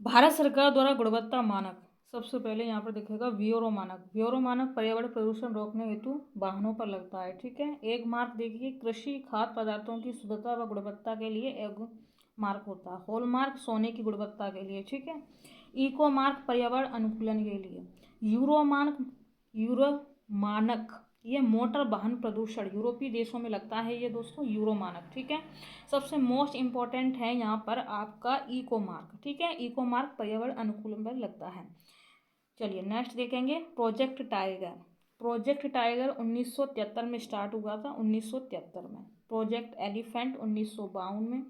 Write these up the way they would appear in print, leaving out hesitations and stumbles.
भारत सरकार द्वारा गुणवत्ता मानक सबसे पहले यहाँ पर दिखेगा ब्यूरो मानक। ब्यूरो मानक पर्यावरण प्रदूषण रोकने हेतु वाहनों पर लगता है। ठीक है। एक मार्क देखिए, कृषि खाद्य पदार्थों की शुद्धता व गुणवत्ता के लिए एक मार्क होता है। हॉल मार्क सोने की गुणवत्ता के लिए। ठीक है। इको मार्क पर्यावरण अनुकूलन के लिए। यूरो मानक ये मोटर वाहन प्रदूषण यूरोपीय देशों में लगता है ये दोस्तों, यूरो मानक। ठीक है। सबसे मोस्ट इम्पॉर्टेंट है यहाँ पर आपका इको मार्क। ठीक है। इको मार्क पर्यावरण अनुकूलन पर लगता है। चलिए नेक्स्ट देखेंगे प्रोजेक्ट टाइगर। प्रोजेक्ट टाइगर 1973 में स्टार्ट हुआ था, 1973 में। प्रोजेक्ट एलिफेंट 1952 में।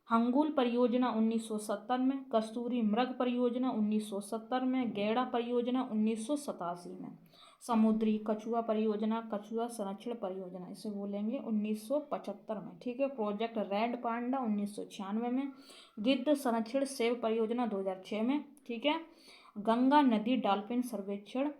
हंगुल परियोजना 1970 में। कस्तूरी मृग परियोजना 1970 में। गैड़ा परियोजना 1987 में। समुद्री कछुआ परियोजना, कछुआ संरक्षण परियोजना इसे बोलेंगे 1975 में। ठीक है। प्रोजेक्ट रेड पांडा 1996 में। गिद्ध संरक्षण सेव परियोजना 2006 में। ठीक है। गंगा नदी डॉल्फिन सर्वेक्षण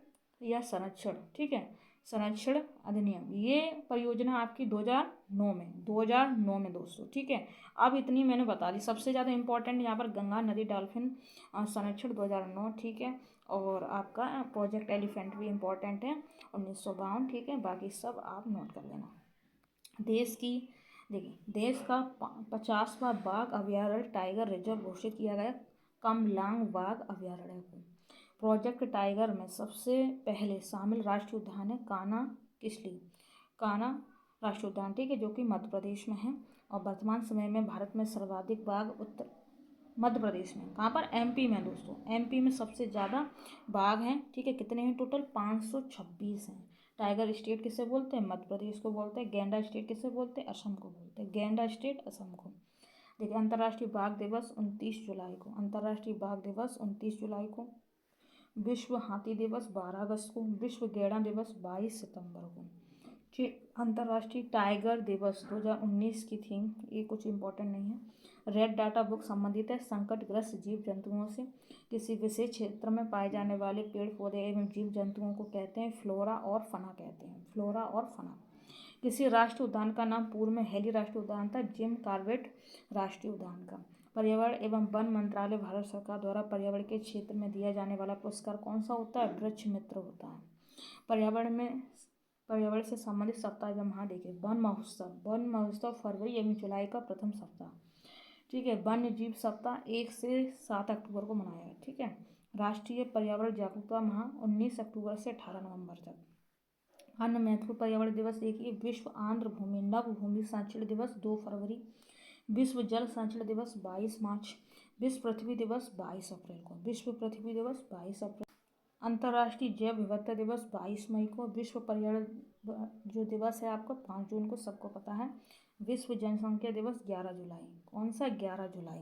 या संरक्षण, ठीक है, संरक्षण अधिनियम, ये परियोजना आपकी 2009 में दोस्तों। ठीक है। अब इतनी मैंने बता दी। सबसे ज़्यादा इंपॉर्टेंट यहाँ पर गंगा नदी डॉल्फिन संरक्षण 2009। ठीक है। और आपका प्रोजेक्ट एलिफेंट भी इम्पोर्टेंट है 1952। ठीक है। बाकी सब आप नोट कर लेना। देश की देखिए, देश का 50वां बाघ अभ्यारण्य टाइगर रिजर्व घोषित किया गया कमलांग बाघ अभ्यारण्य को। प्रोजेक्ट टाइगर में सबसे पहले शामिल राष्ट्रीय उद्यान है कान्हा किसली, कान्हा राष्ट्रीय उद्यान। ठीक है। जो कि मध्य प्रदेश में है। और वर्तमान समय में भारत में सर्वाधिक बाघ उत्तर मध्य प्रदेश में, कहाँ पर, एमपी में दोस्तों। एमपी में सबसे ज़्यादा बाघ हैं। ठीक है। कितने हैं टोटल, 526 हैं। टाइगर स्टेट किसे बोलते हैं, मध्य प्रदेश को बोलते हैं। गैंडा स्टेट किसे बोलते हैं, असम को बोलते हैं। गैंडा स्टेट असम को। देखिए अंतर्राष्ट्रीय बाघ दिवस 29 जुलाई को। अंतर्राष्ट्रीय बाघ दिवस 29 जुलाई को। विश्व हाथी दिवस 12 अगस्त को। विश्व गैंडा दिवस 22 सितंबर को। अंतर्राष्ट्रीय टाइगर दिवस 2019 की थीम, ये कुछ इम्पोर्टेंट नहीं है। रेड डाटा बुक संबंधित है संकटग्रस्त जीव जंतुओं से। किसी विशेष क्षेत्र में पाए जाने वाले पेड़ पौधे एवं जीव जंतुओं को कहते हैं फ्लोरा और फना कहते हैं, फ्लोरा और फना। किसी राष्ट्रीय उद्यान का नाम पूर्व में हेली राष्ट्रीय उद्यान था, जिम कॉर्बेट राष्ट्रीय उद्यान का। पर्यावरण एवं वन मंत्रालय भारत सरकार द्वारा पर्यावरण के क्षेत्र में दिया जाने वाला पुरस्कार कौन सा होता है, वृक्ष मित्र होता है। पर्यावरण से संबंधित सप्ताह एवं हाँ देखिए, वन महोत्सव फरवरी एवं जुलाई का प्रथम सप्ताह। ठीक है। वन्य जीव सप्ताह 1 से 7 अक्टूबर को मनाया है। ठीक है। राष्ट्रीय पर्यावरण जागरूकता माह 19 अक्टूबर से 18 नवंबर तक। अन्य महत्वपूर्ण पर्यावरण दिवस देखिए, विश्व आर्द्र भूमि नभ भूमि संरक्षण दिवस 2 फरवरी। विश्व जल संरक्षण दिवस 22 मार्च। विश्व पृथ्वी दिवस 22 अप्रैल को। विश्व पृथ्वी दिवस 22 अप्रैल। अंतर्राष्ट्रीय जैव विविधता दिवस 22 मई को। विश्व पर्यावरण जो दिवस है आपका 5 जून को, सबको पता है। विश्व जनसंख्या दिवस 11 जुलाई। कौन सा, 11 जुलाई।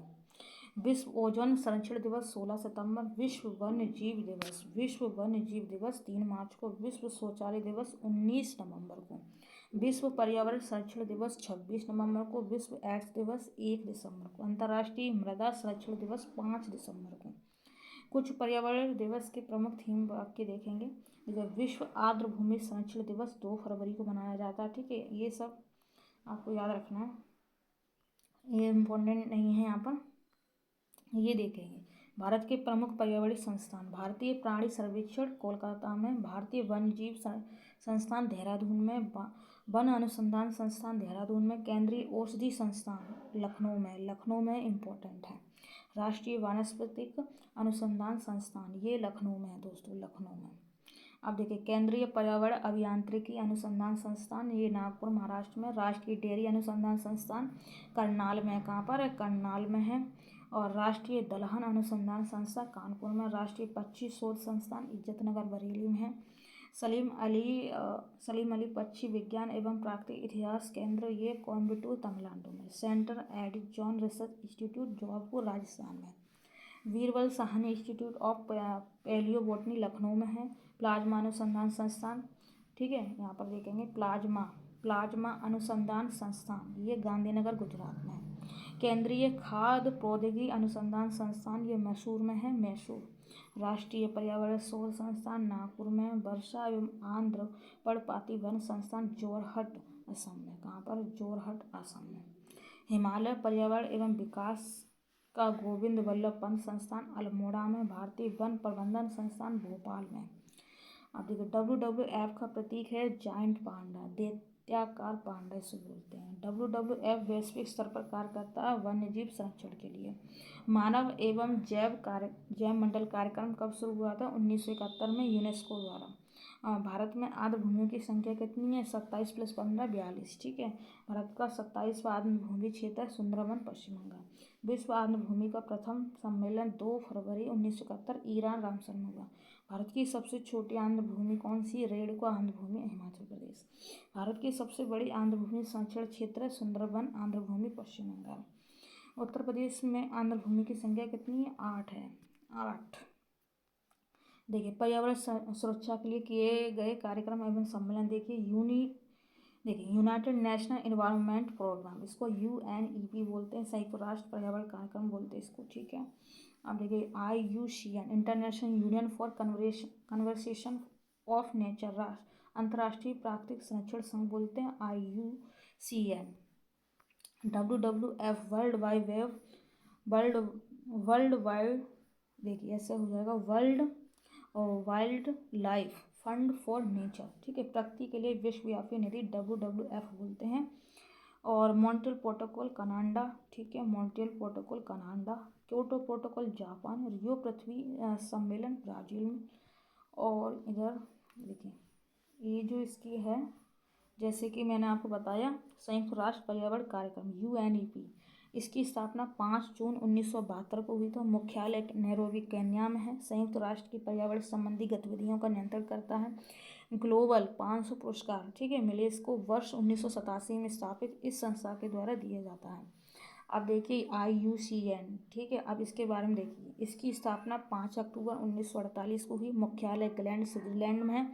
विश्व ओजोन संरक्षण दिवस 16 सितंबर। विश्व वन्य जीव दिवस 3 मार्च को। विश्व शौचालय दिवस 19 नवंबर को। विश्व पर्यावरण संरक्षण दिवस 26 नवंबर को। विश्व एड्स दिवस 1 दिसंबर को। अंतर्राष्ट्रीय मृदा संरक्षण दिवस 5 दिसंबर को। कुछ पर्यावरण दिवस के प्रमुख थीम वाक्य देखेंगे। जैसे विश्व आर्द्र भूमि संरक्षण दिवस 2 फरवरी को मनाया जाता है। ठीक है। ये सब आपको याद रखना है, ये इम्पोर्टेंट नहीं है यहाँ पर। ये देखेंगे भारत के प्रमुख पर्यावरणीय संस्थान, भारतीय प्राणी सर्वेक्षण कोलकाता में, भारतीय वन्य जीव संस्थान देहरादून में, वन अनुसंधान संस्थान देहरादून में, केंद्रीय औषधि संस्थान लखनऊ में इम्पोर्टेंट है। राष्ट्रीय वानस्पतिक अनुसंधान संस्थान ये लखनऊ में है दोस्तों, लखनऊ में। अब देखिए केंद्रीय पर्यावरण अभियांत्रिकी अनुसंधान संस्थान ये नागपुर महाराष्ट्र में। राष्ट्रीय डेयरी अनुसंधान संस्थान करनाल में, कहाँ पर है, करनाल में है। और राष्ट्रीय दलहन अनुसंधान संस्था कानपुर में। राष्ट्रीय पक्षी शोध संस्थान इज्जतनगर बरेली में है। सलीम अली पक्षी विज्ञान एवं प्राकृतिक इतिहास केंद्र ये कोयम्बटूर तमिलनाडु में। Centre arid zone research institute Jodhpur Rajasthan में। Birbal Sahni institute of palaeobotany Lucknow में है। प्लाज्मा अनुसंधान संस्थान, ठीक है, यहाँ पर देखेंगे प्लाज्मा अनुसंधान संस्थान ये गांधीनगर गुजरात में है। केंद्रीय खाद्य प्रौद्योगिकी अनुसंधान संस्थान ये मैसूर में है, मैसूर। राष्ट्रीय पर्यावरण शोध संस्थान नागपुर में। वर्षा एवं आंध्र पर्णपाती वन संस्थान जोरहट असम में, कहाँ पर, जोरहट असम में। हिमालय पर्यावरण एवं विकास का गोविंद वल्लभ पंत संस्थान अल्मोड़ा में, भारतीय वन प्रबंधन संस्थान भोपाल में। अब देखो WWF का प्रतीक है जायंट पांडा, दैत्याकार पांडा इसे बोलते हैं। WWF वैश्विक स्तर पर कार्य करता है वन्यजीव संरक्षण के लिए। मानव एवं जैव मंडल कार्यक्रम कब शुरू हुआ था? 1971 में यूनेस्को द्वारा। भारत में आर्द्र भूमियों की संख्या कितनी है? 27 + 15 42। ठीक है, भारत का 27वां आर्द्र भूमि क्षेत्र है सुंदरवन पश्चिम बंगाल। विश्व आर्द्र भूमि का प्रथम सम्मेलन 2 फरवरी 1971 ईरान रामसर में हुआ। भारत की सबसे छोटी आर्द्र भूमि कौन सी? रेणुका आर्द्र भूमि, हिमाचल प्रदेश। भारत की सबसे बड़ी आर्द्र भूमि संरक्षण क्षेत्र है सुंदरवन आर्द्र भूमि पश्चिम बंगाल। उत्तर प्रदेश में आर्द्र भूमि की संख्या कितनी है? 8 है, 8। देखिए, पर्यावरण सुरक्षा के लिए किए गए कार्यक्रम एवं सम्मेलन देखिए यूनाइटेड नेशनल एनवायरनमेंट प्रोग्राम, इसको UNEP बोलते हैं, संयुक्त राष्ट्र पर्यावरण कार्यक्रम बोलते हैं इसको। ठीक है, अब देखिए IUCN international union for conversation of nature, अंतर्राष्ट्रीय प्राकृतिक संरक्षण संघ बोलते हैं IUCN। WWF वर्ल्ड वाइड, देखिए ऐसे हो जाएगा, world wild life fund for nature. ठीक है, प्रकृति के लिए विश्वव्यापी निधि WWF बोलते हैं। और मॉन्ट्रियल प्रोटोकॉल कनाडा, ठीक है, Montreal protocol Canada. Kyoto protocol Japan. Rio पृथ्वी सम्मेलन ब्राज़ील में। और इधर देखिए ये जो इसकी है, जैसे कि मैंने आपको बताया संयुक्त राष्ट्र पर्यावरण कार्यक्रम UNEP, इसकी स्थापना 5 जून 1972 को हुई। तो मुख्यालय नैरोबी केन्या में है। संयुक्त राष्ट्र की पर्यावरण संबंधी गतिविधियों का नियंत्रण करता है। ग्लोबल 500 पुरस्कार, ठीक है, मिले इसको वर्ष 1987 में स्थापित इस संस्था के द्वारा दिया जाता है। अब देखिए IUCN, ठीक है, अब इसके बारे में देखिए, इसकी स्थापना 5 अक्टूबर 1948 को हुई। मुख्यालय ग्लैंड स्विट्जरलैंड में है।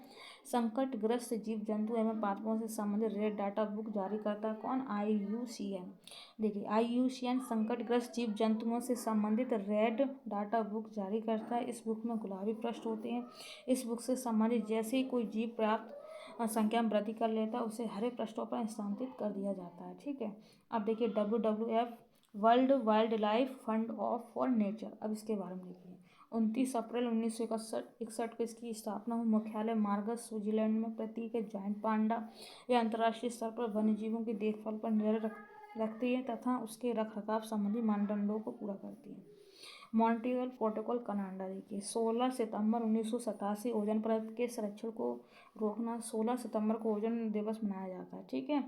संकटग्रस्त जीव जंतु एवं पादपों से संबंधित रेड डाटा बुक जारी करता है कौन? IUCN। देखिए IUCN संकटग्रस्त जीव जंतुओं से संबंधित रेड डाटा बुक जारी करता है। इस बुक में गुलाबी पृष्ठ होते हैं। इस बुक से संबंधित जैसे ही कोई जीव प्राप्त संख्या में वृद्धि कर लेता है उसे हरे पृष्ठों पर स्थानांतरित कर दिया जाता है। ठीक है, अब देखिए WWF world wild life fund of for nature, अब इसके बारे में देखिए 29 अप्रैल 1961 को इसकी स्थापना हुई। मुख्यालय मार्गस स्विट्जरलैंड में। प्रतीक है जायंट पांडा। यह अंतर्राष्ट्रीय स्तर पर वन्यजीवों की देखभाल पर नजर रखती है तथा उसके रखरखाव संबंधी मानदंडों को पूरा करती है। मॉन्ट्रियल प्रोटोकॉल कनाडा देखिए 16 सितंबर 1987 ओजोन परत के संरक्षण को रोकना, 16 सितंबर को ओजोन दिवस मनाया जाता है। ठीक है,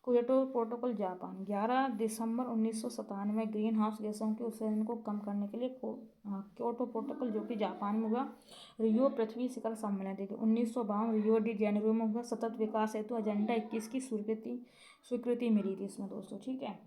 क्योटो प्रोटोकॉल जापान 11 दिसंबर 1997 ग्रीन हाउस गैसों के उत्सर्जन को कम करने के लिए क्योटो प्रोटोकॉल जो कि जापान में हुआ। रियो पृथ्वी शिखर सम्मेलन देखिए 1952 रियो डी जेनेरो में हुआ। सतत विकास हेतु एजेंडा 21 की स्वीकृति मिली थी इसमें दोस्तों। ठीक है,